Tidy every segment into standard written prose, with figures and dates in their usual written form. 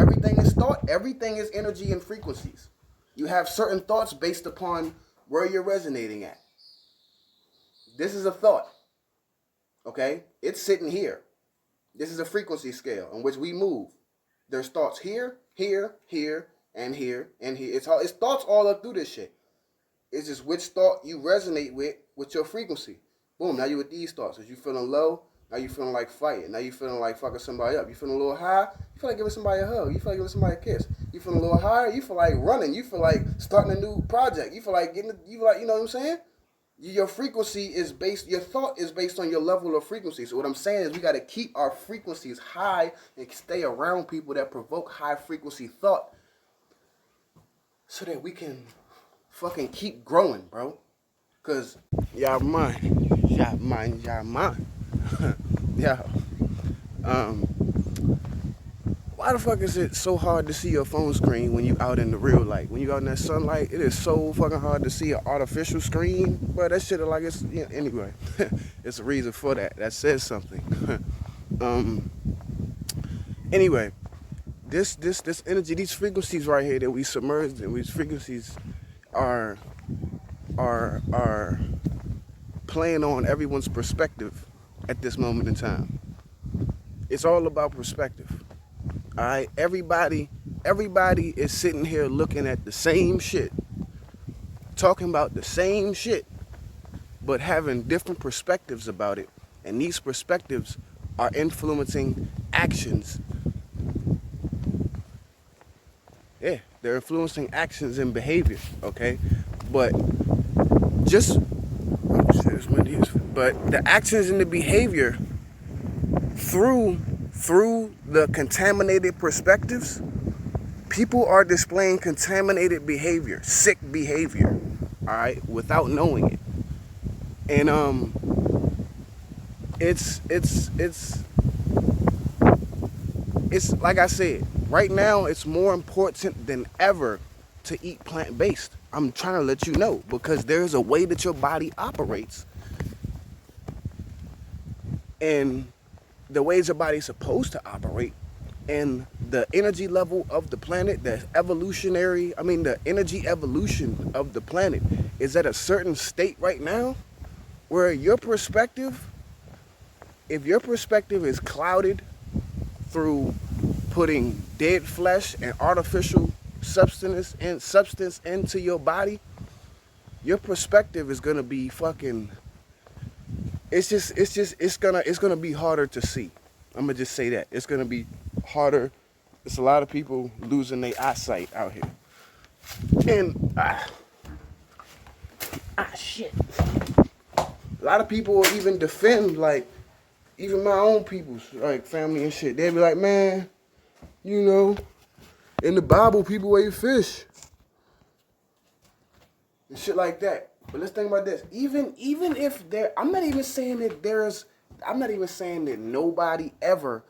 everything is thought, everything is energy and frequencies. You have certain thoughts based upon where you're resonating at. This is a thought, okay? It's sitting here. This is a frequency scale in which we move. There's thoughts here, here, here, and here, and here. It's thoughts all up through this shit. It's just which thought you resonate with your frequency. Boom, now you with these thoughts. As you feeling low, now you feeling like fighting. Now you feeling like fucking somebody up. You feeling a little high, you feel like giving somebody a hug. You feel like giving somebody a kiss. You feeling a little higher, you feel like running. You feel like starting a new project. You feel like you know what I'm saying? Your frequency is based, your thought is based on your level of frequency. So what I'm saying is we got to keep our frequencies high and stay around people that provoke high frequency thought so that we can fucking keep growing, bro. Cause y'all mind. Yeah. Why the fuck is it so hard to see your phone screen when you out in the real light? When you out in that sunlight, it is so fucking hard to see an artificial screen. But that shit like it's anyway. It's a reason for that. That says something. Anyway, this energy, these frequencies right here that we submerged in, these frequencies are playing on everyone's perspective at this moment in time. It's all about perspective. All right, everybody is sitting here looking at the same shit, talking about the same shit, but having different perspectives about it. And these perspectives are influencing actions. Yeah, they're influencing actions and behavior, okay? But just, but the actions and the behavior through the contaminated perspectives, people are displaying contaminated behavior, sick behavior, all right, without knowing it. And it's like I said, right now it's more important than ever to eat plant-based. I'm trying to let you know, because there's a way that your body operates, and the ways your body's supposed to operate, and the energy level of the planet, the energy evolution of the planet is at a certain state right now where your perspective, if your perspective is clouded through putting dead flesh and artificial substance into your body, your perspective is gonna be fucking, it's gonna be harder to see. I'm gonna just say that. It's gonna be harder. It's a lot of people losing their eyesight out here. And shit. A lot of people will even defend, like, even my own people's like family and shit. They'll be like, man, you know, in the Bible people ate fish and shit like that. But let's think about this. Even if there, I'm not even saying that nobody ever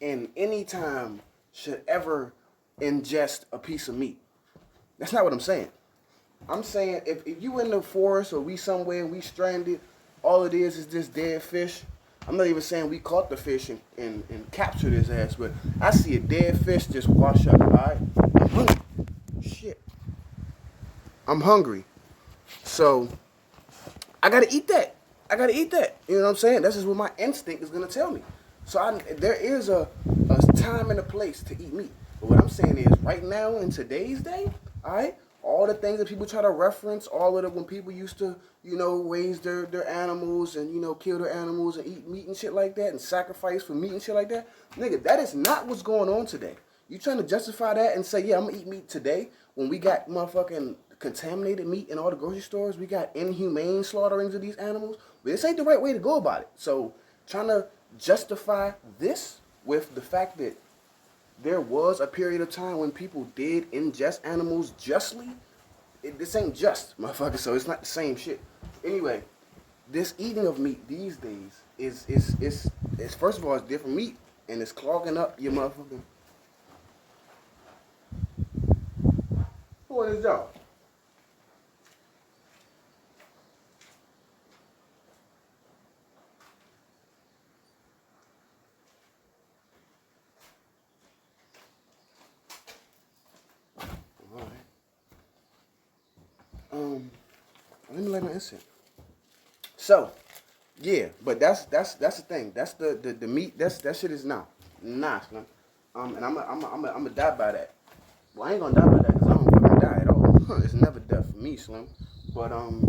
in any time should ever ingest a piece of meat. That's not what I'm saying. I'm saying if you in the forest or we somewhere and we stranded, all it is this dead fish. I'm not even saying we caught the fish and captured his ass, but I see a dead fish just wash up, alright? I'm hungry. Shit. I'm hungry. So I gotta eat that. You know what I'm saying? That's just what my instinct is gonna tell me. So there is a time and a place to eat meat. But what I'm saying is, right now in today's day, all right, all the things that people try to reference, all of it when people used to, you know, raise their animals and, you know, kill their animals and eat meat and shit like that and sacrifice for meat and shit like that, nigga, that is not what's going on today. You trying to justify that and say, yeah, I'm gonna eat meat today when we got motherfucking contaminated meat in all the grocery stores, we got inhumane slaughterings of these animals. But this ain't the right way to go about it. So trying to justify this with the fact that there was a period of time when people did ingest animals justly, this ain't just, motherfucker, so it's not the same shit. Anyway, this eating of meat these days is first of all, it's different meat, and it's clogging up your motherfucking... Who is y'all? like no incense. So, yeah, but that's the thing. That's the meat. That shit is nah, Slim. And I'm a die by that. Well, I ain't gonna die by that because I don't fucking die at all. It's never death for me, Slim. But I'm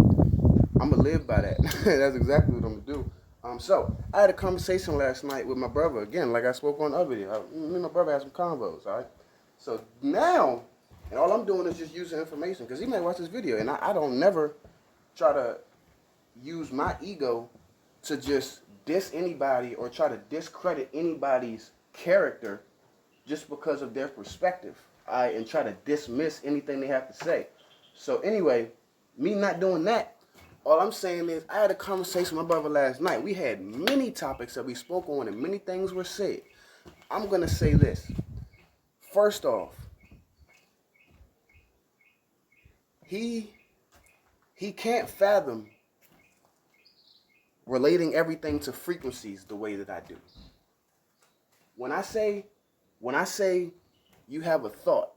gonna live by that. That's exactly what I'm gonna do. So I had a conversation last night with my brother again, like I spoke on the other video. Me and my brother had some convos, all right. So now, and all I'm doing is just using information because he might watch this video, and I don't never try to use my ego to just diss anybody or try to discredit anybody's character just because of their perspective, all right, and try to dismiss anything they have to say. So anyway, me not doing that, all I'm saying is I had a conversation with my brother last night. We had many topics that we spoke on and many things were said. I'm going to say this. First off, he can't fathom relating everything to frequencies the way that I do. When I say you have a thought,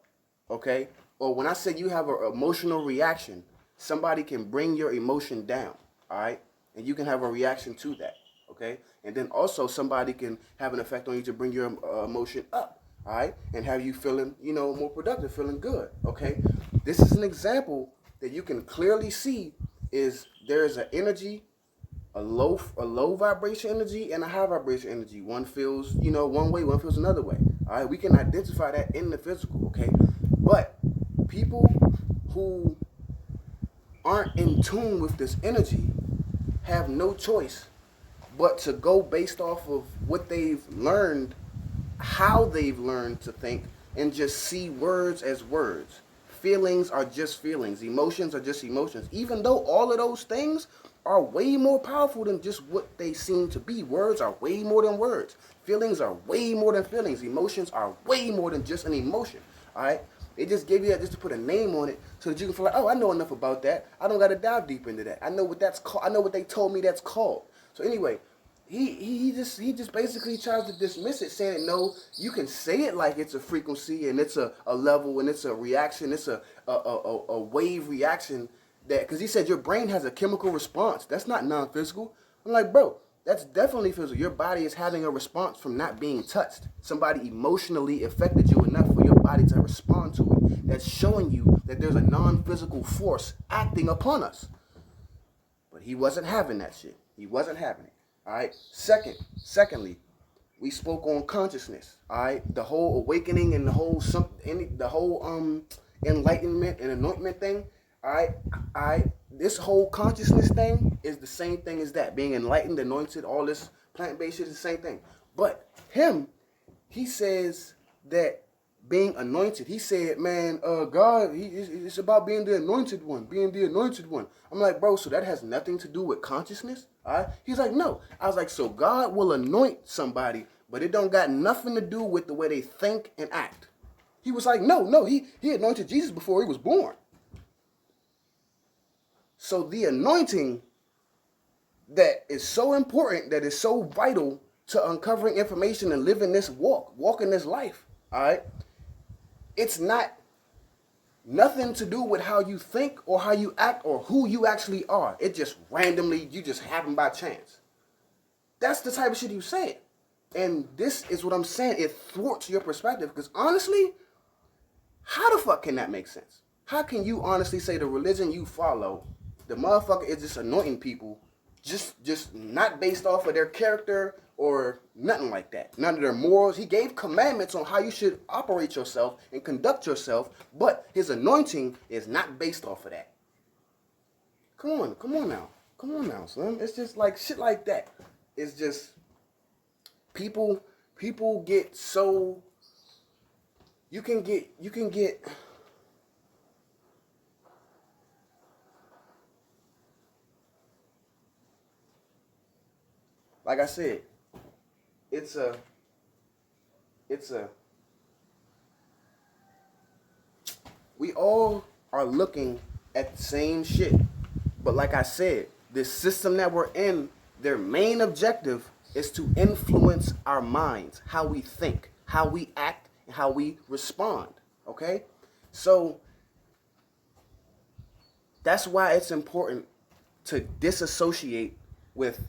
okay, or when I say you have an emotional reaction, somebody can bring your emotion down, all right, and you can have a reaction to that, okay, and then also somebody can have an effect on you to bring your emotion up, all right, and have you feeling, more productive, feeling good, okay. This is an example that you can clearly see is there's an energy, a low vibration energy and a high vibration energy. One feels, one way, one feels another way. All right, we can identify that in the physical, okay? But people who aren't in tune with this energy have no choice but to go based off of what they've learned, how they've learned to think, and just see words as words. Feelings are just feelings. Emotions are just emotions. Even though all of those things are way more powerful than just what they seem to be. Words are way more than words. Feelings are way more than feelings. Emotions are way more than just an emotion. All right? They just gave you that just to put a name on it so that you can feel like, oh, I know enough about that. I don't got to dive deep into that. I know what that's called. I know what they told me that's called. So anyway, he just basically tries to dismiss it, saying no, you can say it like it's a frequency and it's a level and it's a reaction, it's a wave reaction, that because he said your brain has a chemical response. That's not non-physical. I'm like, bro, that's definitely physical. Your body is having a response from not being touched. Somebody emotionally affected you enough for your body to respond to it. That's showing you that there's a non-physical force acting upon us. But he wasn't having that shit. He wasn't having it. All right. Secondly, we spoke on consciousness. All right. The whole awakening and the whole enlightenment and anointment thing. All right. This whole consciousness thing is the same thing as that. Being enlightened, anointed, all this plant-based shit is the same thing. But he says that being anointed, he said, man, God, it's about being the anointed one, I'm like, bro, so that has nothing to do with consciousness? All right? He's like, no. I was like, so God will anoint somebody, but it don't got nothing to do with the way they think and act. He was like, no, he anointed Jesus before he was born. So the anointing that is so important, that is so vital to uncovering information and living this walking this life, all right? It's not nothing to do with how you think or how you act or who you actually are. It just randomly, you just happen by chance. That's the type of shit you saying. And this is what I'm saying. It thwarts your perspective because honestly, how the fuck can that make sense? How can you honestly say the religion you follow, the motherfucker is just anointing people just not based off of their character or nothing like that. None of their morals. He gave commandments on how you should operate yourself and conduct yourself, but his anointing is not based off of that. Come on now, son. It's just like shit like that. It's just people get so you can get like I said, it's a we all are looking at the same shit. But like I said, this system that we're in, their main objective is to influence our minds, how we think, how we act, and how we respond. Okay? So that's why it's important to disassociate with,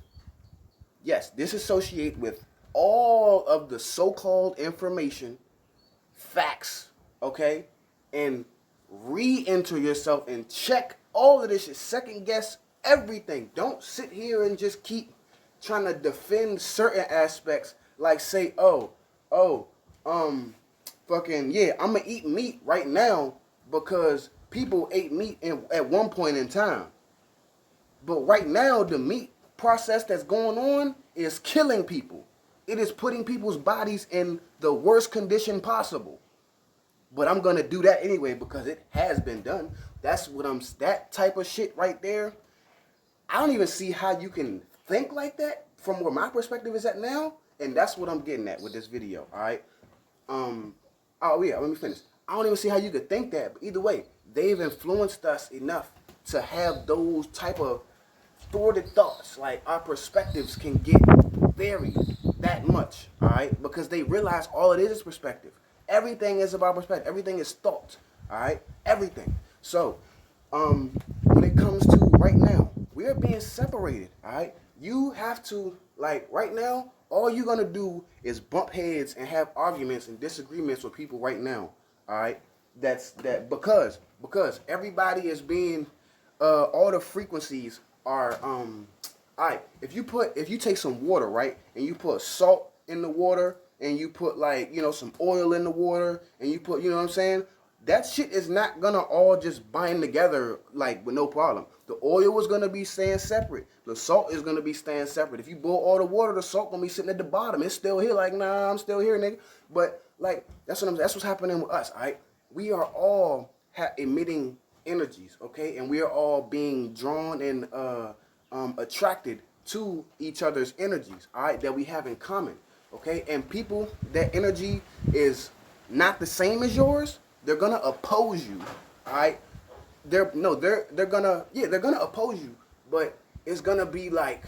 yes, disassociate with all of the so-called information, facts, okay, and re-enter yourself and check all of this shit, second guess everything. Don't sit here and just keep trying to defend certain aspects, like say, oh, fucking yeah, I'm gonna eat meat right now because people ate meat at one point in time. But right now, the meat process that's going on is killing people. It is putting people's bodies in the worst condition possible. But I'm gonna do that anyway because it has been done. That type of shit right there. I don't even see how you can think like that from where my perspective is at now. And that's what I'm getting at with this video, all right? Oh yeah, let me finish. I don't even see how you could think that, but either way, they've influenced us enough to have those type of thwarted thoughts. Like our perspectives can get varied that much, all right? Because they realize all it is perspective. Everything is about perspective. Everything is thought, all right? Everything. So, when it comes to right now, we are being separated, all right? You have to, like, right now, all you're going to do is bump heads and have arguments and disagreements with people right now, all right? Because everybody is being, all the frequencies are, all right, if you take some water, right, and you put salt in the water, and you put, like, you know, some oil in the water, and you put, you know what I'm saying? That shit is not gonna all just bind together, like, with no problem. The oil is gonna be staying separate. The salt is gonna be staying separate. If you boil all the water, the salt gonna be sitting at the bottom. It's still here, like, nah, I'm still here, nigga. But, like, that's what's happening with us, all right? We are all emitting energies, okay? And we are all being drawn and attracted to each other's energies, all right, that we have in common. Okay, and people, that energy is not the same as yours. They're gonna oppose you. All right, they're gonna oppose you, but it's gonna be like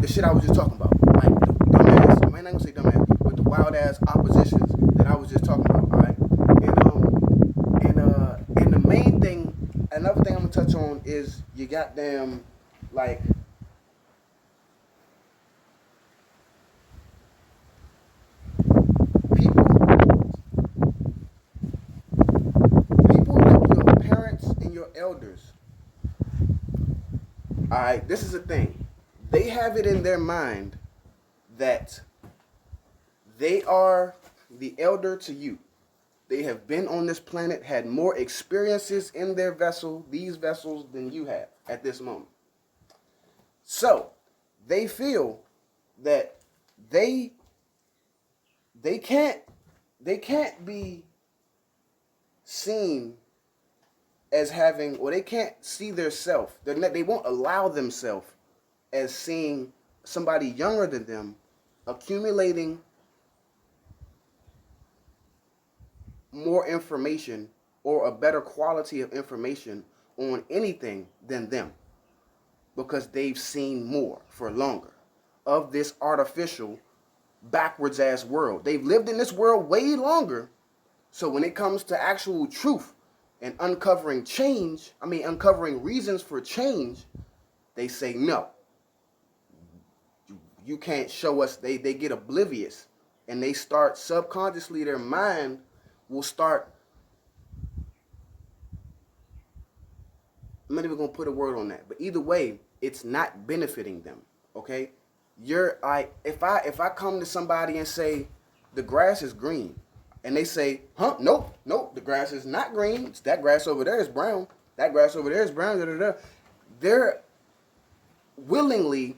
the shit I was just talking about, like the dumbass. I'm not gonna say dumbass, but the wild ass oppositions that I was just talking about. All right, and the main thing, another thing I'm gonna touch on is you goddamn like. Elders. All right, this is the thing. They have it in their mind that they are the elder to you. They have been on this planet, had more experiences in their these vessels, than you have at this moment. So, they feel that they can't be seen as having, or they can't see their self. They won't allow themselves as seeing somebody younger than them accumulating more information or a better quality of information on anything than them, because they've seen more for longer of this artificial backwards ass world. They've lived in this world way longer. So when it comes to actual truth and uncovering reasons for change, they say no. You can't show us. They get oblivious, and they start subconsciously, their mind will start. I'm not even gonna put a word on that, but either way, it's not benefiting them. Okay, if I come to somebody and say the grass is green, and they say, huh, nope, the grass is not green. It's that grass over there is brown. That grass over there is brown. Da, da, da. They're willingly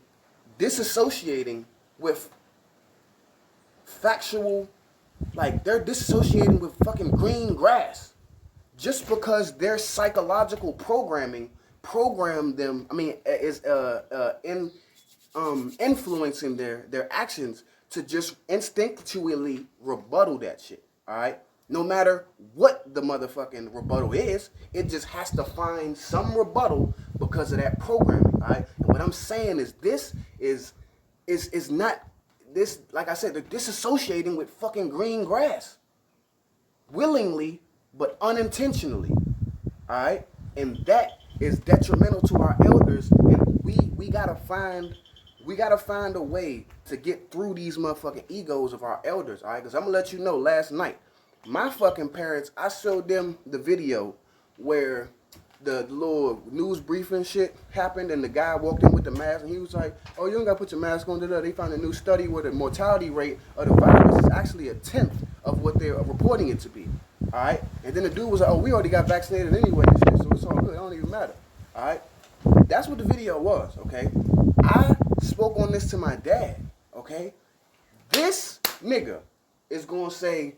disassociating with factual, like they're disassociating with fucking green grass, just because their psychological programming programmed them. Is influencing their actions to just instinctually rebuttal that shit. All right, no matter what the motherfucking rebuttal is, it just has to find some rebuttal because of that programming. All right, and what I'm saying is this is not this. Like I said, they're disassociating with fucking green grass, willingly but unintentionally. All right, and that is detrimental to our elders, and we gotta find a way to get through these motherfucking egos of our elders, all right? Because I'm gonna let you know, last night, my fucking parents, I showed them the video where the little news briefing shit happened, and the guy walked in with the mask, and he was like, "Oh, you don't gotta put your mask on." They found a new study where the mortality rate of the virus is actually 1/10 of what they're reporting it to be. All right, and then the dude was like, "Oh, we already got vaccinated anyway, and shit, so it's all good. It don't even matter." All right, that's what the video was. Okay, I spoke on this to my dad. Okay, this nigga is gonna say,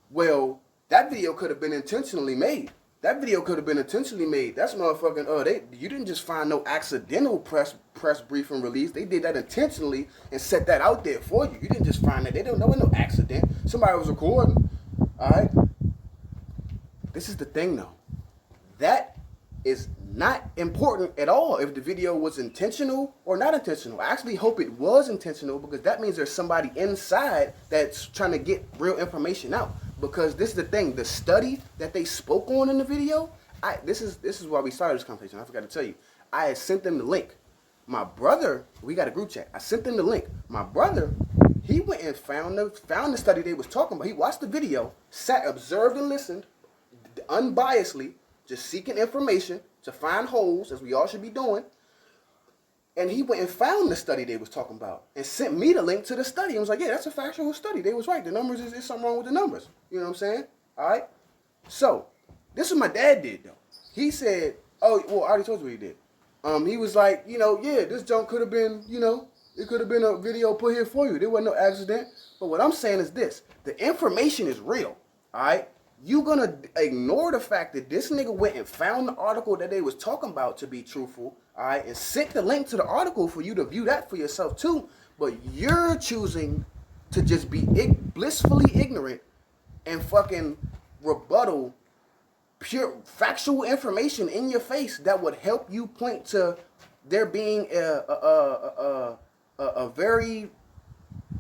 "Well, that video could have been intentionally made. That video could have been intentionally made. That's motherfucking you didn't just find no accidental press briefing release. They did that intentionally and set that out there for you. You didn't just find that. There was no accident. Somebody was recording." All right. This is the thing though. That is not important at all if the video was intentional or not intentional. I actually hope it was intentional, because that means there's somebody inside that's trying to get real information out. Because this is the thing, the study that they spoke on in the video, this is why we started this conversation. I forgot to tell you. I had sent them the link. My brother, we got a group chat. I sent them the link. My brother, he went and found the study they was talking about. He watched the video, sat, observed, and listened, unbiasedly, just seeking information to find holes, as we all should be doing. And he went and found the study they was talking about and sent me the link to the study. I was like, yeah, that's a factual study. They was right. The numbers is something wrong with the numbers. You know what I'm saying? All right. So this is what my dad did though. He said, oh, well, I already told you what he did. He was like, yeah, this junk could have been, it could have been a video put here for you. There wasn't no accident. But what I'm saying is this: the information is real. All right. You gonna ignore the fact that this nigga went and found the article that they was talking about to be truthful, all right, and sent the link to the article for you to view that for yourself too, but you're choosing to just be blissfully ignorant and fucking rebuttal pure factual information in your face that would help you point to there being a very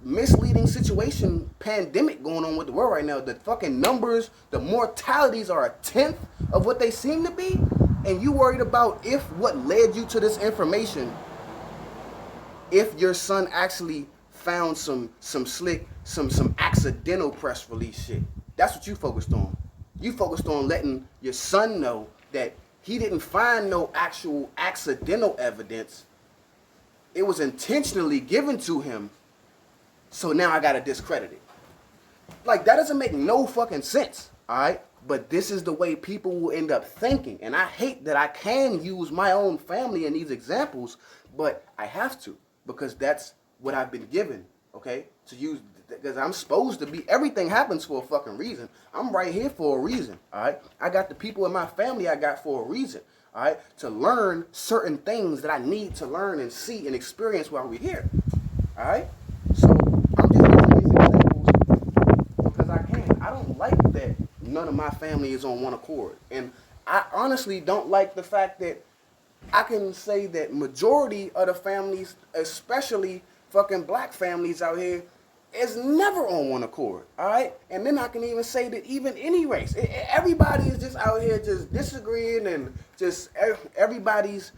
misleading situation, pandemic going on with the world right now. The fucking numbers, the mortalities are 1/10 of what they seem to be, and you worried about if what led you to this information, if your son actually found some accidental press release shit. That's what you focused on. You focused on letting your son know that he didn't find no actual accidental evidence. It was intentionally given to him. So now I gotta discredit it. Like, that doesn't make no fucking sense, all right? But this is the way people will end up thinking. And I hate that I can use my own family in these examples, but I have to, because that's what I've been given, okay? To use, because I'm supposed to be, everything happens for a fucking reason. I'm right here for a reason, all right? I got the people in my family I got for a reason, all right? To learn certain things that I need to learn and see and experience while we're here, all right? So I'm just using these examples because I can. I don't like that none of my family is on one accord. And I honestly don't like the fact that I can say that majority of the families, especially fucking black families out here, is never on one accord, all right? And then I can even say that even any race, everybody is just out here just disagreeing, and just everybody's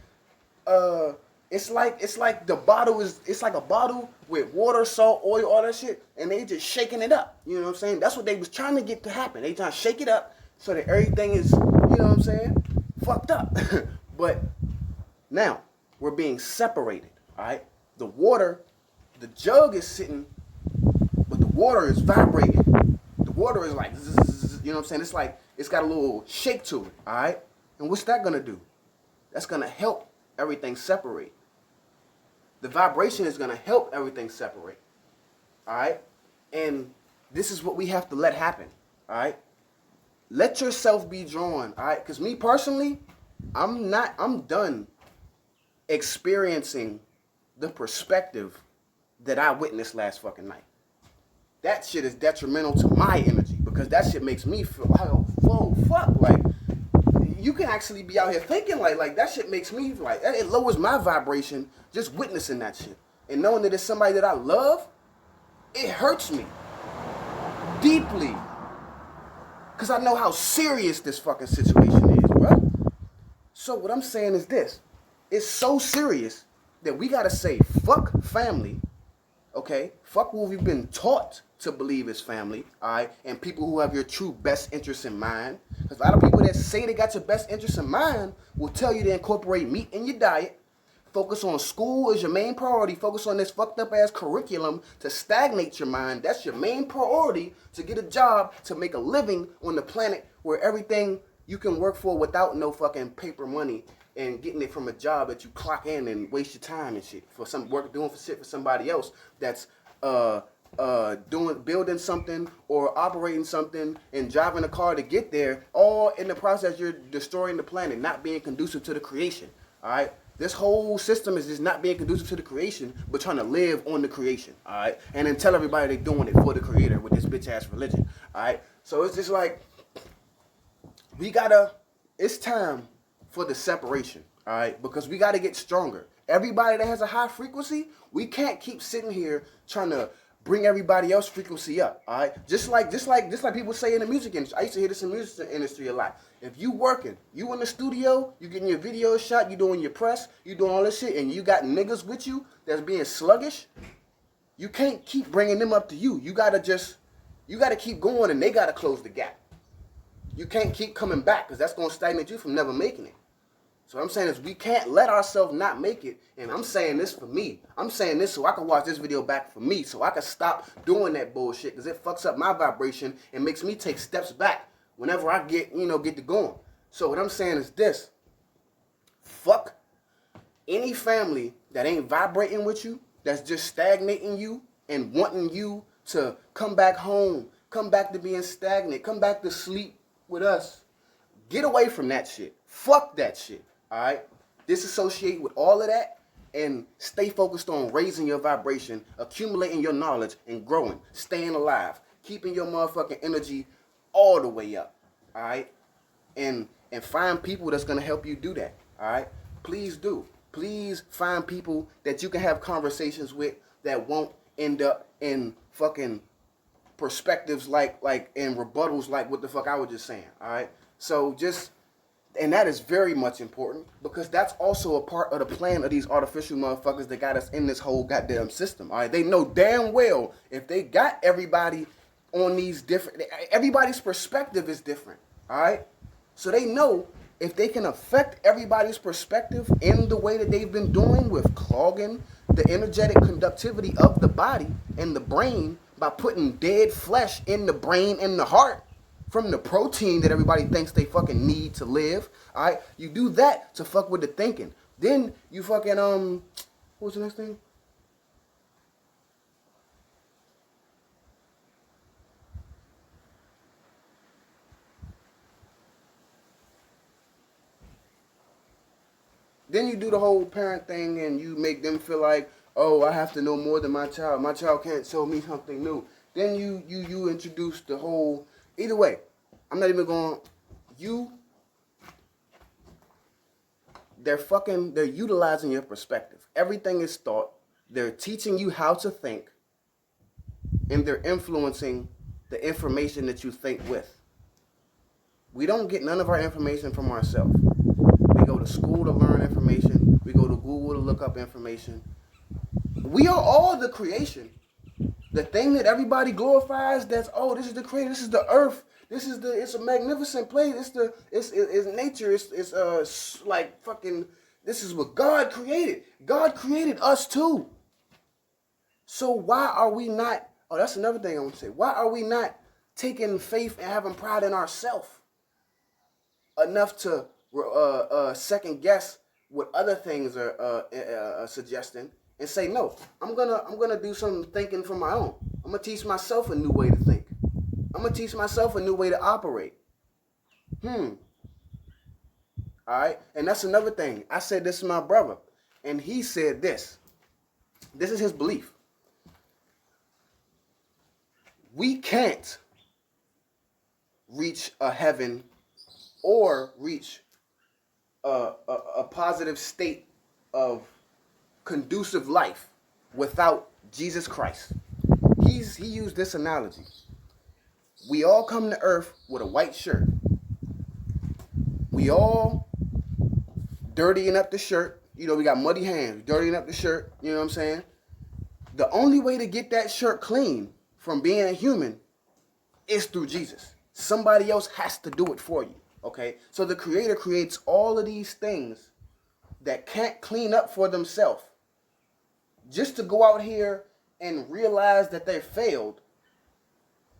it's like the bottle is, it's like a bottle with water, salt, oil, all that shit, and they just shaking it up. You know what I'm saying? That's what they was trying to get to happen. They trying to shake it up so that everything is, you know what I'm saying, fucked up. But now we're being separated, all right? The water, the jug is sitting, but the water is vibrating. The water is like, zzz, you know what I'm saying? It's like, it's got a little shake to it, all right? And what's that gonna do? That's gonna help everything separate. The vibration is going to help everything separate. All right? And this is what we have to let happen. All right? Let yourself be drawn. All right? Because me personally, I'm done experiencing the perspective that I witnessed last fucking night. That shit is detrimental to my energy, because that shit makes me feel, oh, whoa, fuck, like, you can actually be out here thinking like that shit makes me like, it lowers my vibration just witnessing that shit. And knowing that it's somebody that I love, it hurts me deeply. Because I know how serious this fucking situation is, bro. So what I'm saying is this. It's so serious that we gotta say fuck family, okay? Fuck what we've been taught to believe is family, all right? And people who have your true best interests in mind. Because a lot of people that say they got your best interests in mind will tell you to incorporate meat in your diet. Focus on school as your main priority. Focus on this fucked up ass curriculum to stagnate your mind. That's your main priority, to get a job, to make a living on the planet where everything you can work for without no fucking paper money and getting it from a job that you clock in and waste your time and shit for some work doing for shit for somebody else that's building something or operating something and driving a car to get there. All in the process, you're destroying the planet, not being conducive to the creation. All right. This whole system is just not being conducive to the creation, but trying to live on the creation, all right? And then tell everybody they're doing it for the creator with this bitch-ass religion, all right? So it's just like, it's time for the separation, all right? Because we got to get stronger. Everybody that has a high frequency, we can't keep sitting here trying to bring everybody else's frequency up, all right? Just like people say in the music industry. I used to hear this in the music industry a lot. If you working, you in the studio, you getting your video shot, you doing your press, you doing all this shit, and you got niggas with you that's being sluggish, you can't keep bringing them up to you. You gotta keep going, and they gotta close the gap. You can't keep coming back, because that's gonna stagnate you from never making it. So what I'm saying is we can't let ourselves not make it, and I'm saying this for me. I'm saying this so I can watch this video back for me, so I can stop doing that bullshit, because it fucks up my vibration and makes me take steps back whenever I get to going. So what I'm saying is this. Fuck any family that ain't vibrating with you, that's just stagnating you and wanting you to come back home, come back to being stagnant, come back to sleep with us. Get away from that shit. Fuck that shit. All right? Disassociate with all of that and stay focused on raising your vibration, accumulating your knowledge, and growing, staying alive, keeping your motherfucking energy all the way up. All right? And find people that's going to help you do that. All right? Please do. Please find people that you can have conversations with that won't end up in fucking perspectives like in rebuttals like what the fuck I was just saying. All right? So and that is very much important, because that's also a part of the plan of these artificial motherfuckers that got us in this whole goddamn system. All right, they know damn well if they got everybody on these different, everybody's perspective is different. All right, so they know if they can affect everybody's perspective in the way that they've been doing with clogging the energetic conductivity of the body and the brain by putting dead flesh in the brain and the heart, from the protein that everybody thinks they fucking need to live, all right? You do that to fuck with the thinking. Then you fucking, what's the next thing? Then you do the whole parent thing and you make them feel like, oh, I have to know more than my child. My child can't show me something new. Then you introduce the whole, either way, I'm not even going, they're utilizing your perspective. Everything is thought. They're teaching you how to think, and they're influencing the information that you think with. We don't get none of our information from ourselves. We go to school to learn information. We go to Google to look up information. We are all the creation. The thing that everybody glorifies, that's, oh, this is the creator, this is the earth, it's a magnificent place, it's nature, it's like fucking, this is what God created. God created us too. So why are we not, oh, that's another thing I want to say, why are we not taking faith and having pride in ourselves enough to second guess what other things are suggesting, and say, no, I'm gonna do some thinking for my own. I'm gonna teach myself a new way to think. I'm gonna teach myself a new way to operate. All right, and that's another thing. I said this to my brother, and he said this. This is his belief. We can't reach a heaven or reach a positive state of conducive life without Jesus Christ. He used this analogy. We all come to earth with a white shirt. We all dirtying up the shirt. You know, we got muddy hands, dirtying up the shirt. You know what I'm saying? The only way to get that shirt clean from being a human is through Jesus. Somebody else has to do it for you, okay? So the Creator creates all of these things that can't clean up for themselves just to go out here and realize that they failed,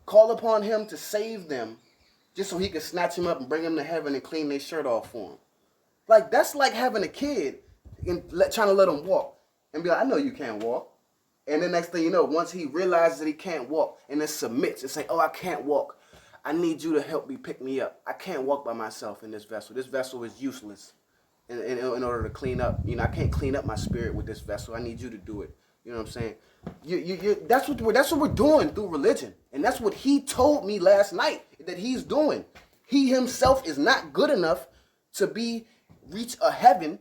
call upon him to save them just so he can snatch him up and bring them to heaven and clean their shirt off for them. Like, that's like having a kid and trying to let him walk and be like, I know you can't walk. And the next thing you know, once he realizes that he can't walk and then submits and say, oh, I can't walk. I need you to help me pick me up. I can't walk by myself in this vessel. This vessel is useless in order to clean up. You know, I can't clean up my spirit with this vessel. I need you to do it. You know what I'm saying? That's what we're doing through religion. And that's what he told me last night that he's doing. He himself is not good enough to reach a heaven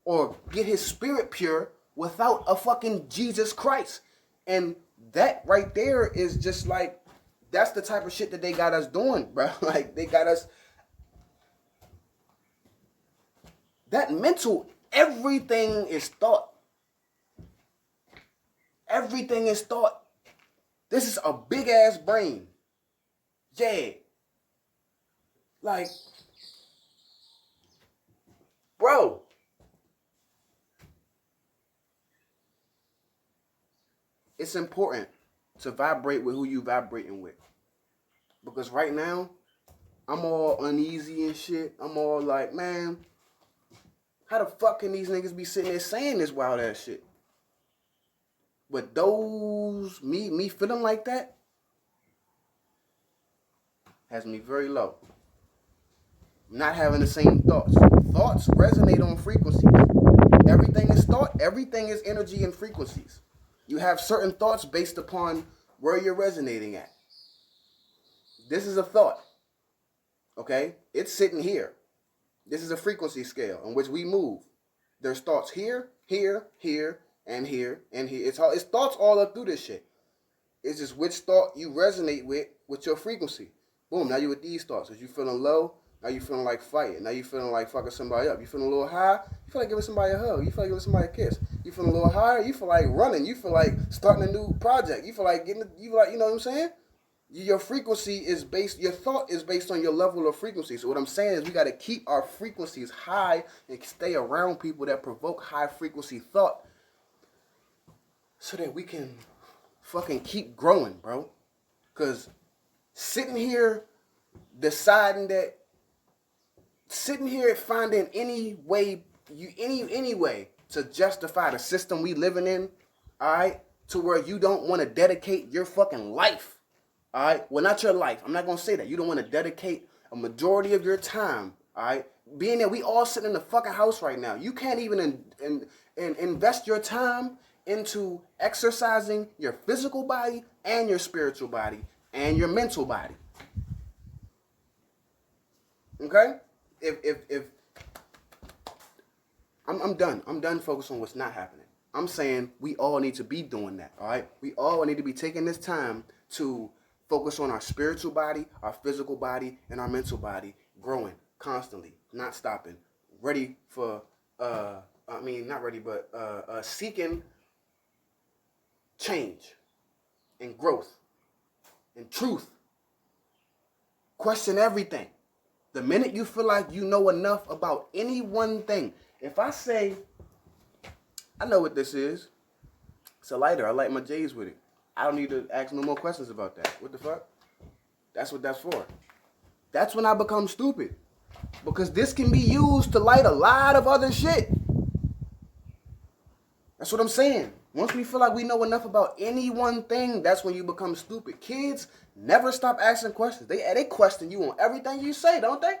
or get his spirit pure without a fucking Jesus Christ. And that right there is just like, that's the type of shit that they got us doing, bro. Like, they got us, that mental, everything is thought. Everything is thought. This is a big ass brain. Yeah. Like, bro. It's important to vibrate with who you vibrating with. Because right now, I'm all uneasy and shit. I'm all like, man, how the fuck can these niggas be sitting there saying this wild ass shit? But those, me feeling like that, has me very low. Not having the same thoughts. Thoughts resonate on frequencies. Everything is thought. Everything is energy and frequencies. You have certain thoughts based upon where you're resonating at. This is a thought. Okay? It's sitting here. This is a frequency scale in which we move. There's thoughts here, here, here, and here, and here. It's thoughts all up through this shit. It's just which thought you resonate with your frequency. Boom, now you with these thoughts. As you feeling low, now you feeling like fighting. Now you feeling like fucking somebody up. You feeling a little high, you feel like giving somebody a hug. You feel like giving somebody a kiss. You feeling a little higher, you feel like running. You feel like starting a new project. You feel like you know what I'm saying? Your frequency is based, your thought is based on your level of frequency. So what I'm saying is we got to keep our frequencies high and stay around people that provoke high frequency thought so that we can fucking keep growing, bro. Because sitting here finding any way to justify the system we living in, all right, to where you don't want to dedicate your fucking life. All right, well, not your life. I'm not gonna say that. You don't want to dedicate a majority of your time. All right, being that we all sitting in the fucking house right now, you can't even invest your time into exercising your physical body and your spiritual body and your mental body. Okay, if I'm done. I'm done focusing on what's not happening. I'm saying we all need to be doing that. All right, we all need to be taking this time to focus on our spiritual body, our physical body, and our mental body, growing constantly, not stopping, ready for, not ready, but seeking change and growth and truth. Question everything. The minute you feel like you know enough about any one thing, if I say, I know what this is, it's a lighter, I light my J's with it. I don't need to ask no more questions about that. What the fuck? That's what that's for. That's when I become stupid. Because this can be used to light a lot of other shit. That's what I'm saying. Once we feel like we know enough about any one thing, that's when you become stupid. Kids never stop asking questions. They question you on everything you say, don't they?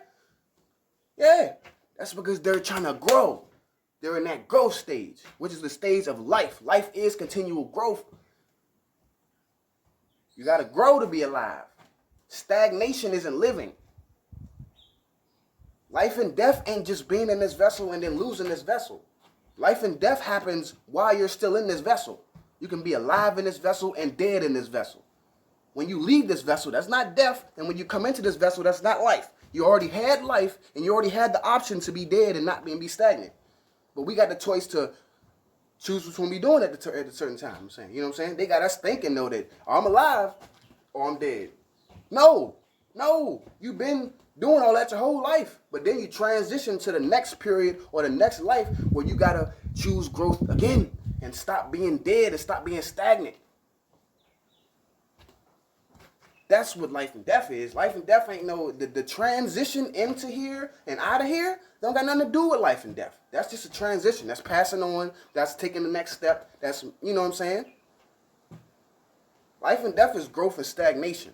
Yeah. That's because they're trying to grow. They're in that growth stage, which is the stage of life. Life is continual growth. You got to grow to be alive. Stagnation isn't living. Life and death ain't just being in this vessel and then losing this vessel. Life and death happens while you're still in this vessel. You can be alive in this vessel and dead in this vessel. When you leave this vessel, that's not death. And when you come into this vessel, that's not life. You already had life, and you already had the option to be dead and not be stagnant. But we got the choice to choose which one we doing at a certain time. I'm saying, you know what I'm saying? They got us thinking though that I'm alive or I'm dead. No, you've been doing all that your whole life, but then you transition to the next period or the next life where you gotta choose growth again and stop being dead and stop being stagnant. That's what life and death is. Life and death ain't the transition into here and out of here don't got nothing to do with life and death. That's just a transition. That's passing on. That's taking the next step. That's, you know what I'm saying? Life and death is growth and stagnation.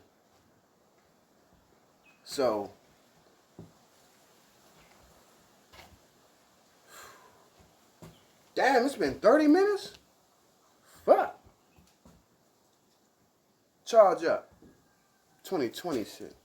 So, damn, it's been 30 minutes? Fuck. Charge up. 2020 shit.